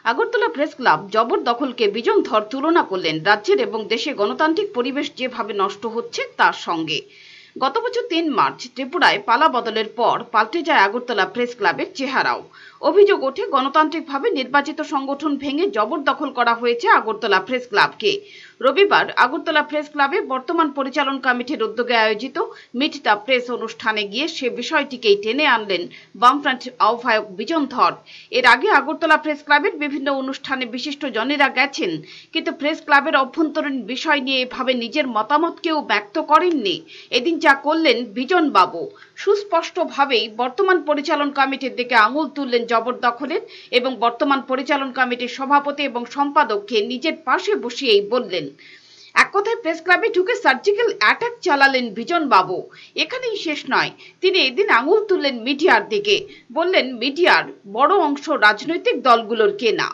Agartala press club জবরদখলকে বিজন ধর তুলনা করলেন রাজ্যের এবং দেশে গণতান্ত্রিক পরিবেশ যেভাবে নষ্ট হচ্ছে তার সঙ্গে। গত বছর ৩ মার্চ ত্রিপুরায় পালা বদলের পর পাল্টে যায় আগরতলা প্রেস ক্লাবের চেহারাও। অভিযোগ ওঠে গণতান্ত্রিকভাবে নির্বাচিত সংগঠন ভেঙে জবরদখল করা হয়েছে আগরতলা প্রেস ক্লাবকে। রবিবার আগরতলা প্রেস ক্লাবে বর্তমান পরিচালন কমিটির উদ্যোগে আয়োজিত মিট দ্য প্রেস অনুষ্ঠানে গিয়ে সে বিষয়টিকেই টেনে আনলেন বামফ্রন্ট আহ্বায়ক বিজন ধর। এর আগে আগরতলা প্রেস ক্লাবের বিভিন্ন অনুষ্ঠানে বিশিষ্ট জনেরা গেছেন, কিন্তু প্রেস ক্লাবের অভ্যন্তরীণ বিষয় নিয়ে এভাবে নিজের মতামত কেউ ব্যক্ত করেননি। এদিন যা করলেন বিজন বাবু, সুস্পষ্টভাবেই বর্তমান পরিচালন কমিটির দিকে আঙুল তুললেন জবরদখলের এবং বর্তমান পরিচালন কমিটির সভাপতি এবং সম্পাদককে নিজের পাশে বসিয়েই বললেন। এক কথায় প্রেস ক্লাবে ঢুকে সার্জিক্যাল অ্যাটাক চালালেন বিজন বাবু। এখানেই শেষ নয়, তিনি এদিন আঙুল তুললেন মিডিয়ার দিকে, বললেন মিডিয়ার বড় অংশ রাজনৈতিক দলগুলোর কেনা।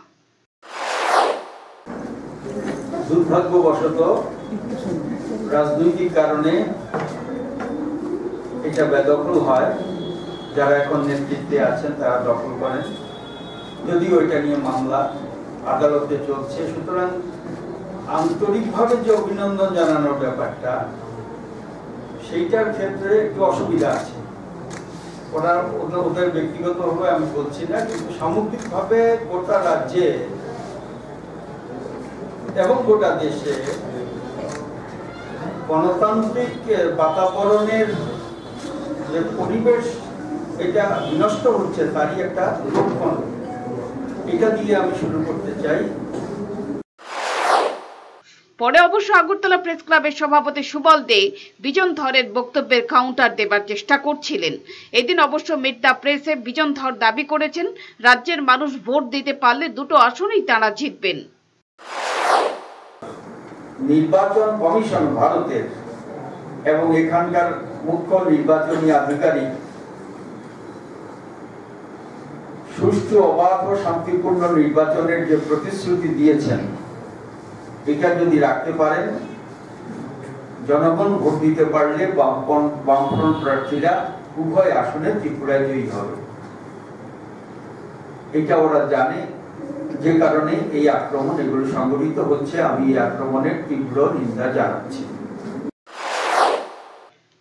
দুর্ভাগ্যবশত রাজনৈতিক কারণে এটা বেদখল হয়, যারা এখন নেতৃত্বে আছেন তারা দখল করেন, যদিও এটা নিয়ে মামলা আদালতে চলছে। সুতরাং আন্তরিকভাবে যে অভিনন্দন জানানোর ব্যাপারটা, সেইটার ক্ষেত্রে একটু অসুবিধা আছে। ওদের ব্যক্তিগতভাবে আমি বলছি না, কিন্তু সামগ্রিকভাবে গোটা রাজ্যে এবং গোটা দেশে গণতান্ত্রিক বাতাবরণের যে পরিবেশ এটা বিনষ্ট হচ্ছে, তারই একটা লক্ষণ। এটা দিয়ে আমি শুরু করতে চাই। পরে অবশ্য আগরতলা প্রেস ক্লাবের সভাপতি সুবল দে বিজন ধরের বক্তব্যের কাউন্টার দেবার চেষ্টা করছিলেন। এদিন অবশ্য মিট দ্য প্রেসে বিজন ধর দাবি করেছেন, রাজ্যের মানুষ ভোট দিতে পারলে দুটো আসনেই তারা জিতবেন। নির্বাচন কমিশন ভারতের এবং এখানকার মুখ্য নির্বাচনী আধিকারিক সুষ্ঠু, অবাধ ও শান্তিপূর্ণ নির্বাচনের যে প্রতিশ্রুতি দিয়েছেন, এটা যদি রাখতে পারেন, জনগণ ভোট দিতে পারলে বামফ্রন্ট প্রার্থীরা উভয় আসনে ত্রিপুরায় জয়ী হবে। এটা ওরা জানে, যে কারণে এই আক্রমণ এগুলো সংগঠিত হচ্ছে। আমি এই আক্রমণের তীব্র নিন্দা জানাচ্ছি।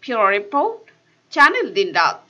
ব্যুরো রিপোর্ট, চ্যানেল দিন রাত।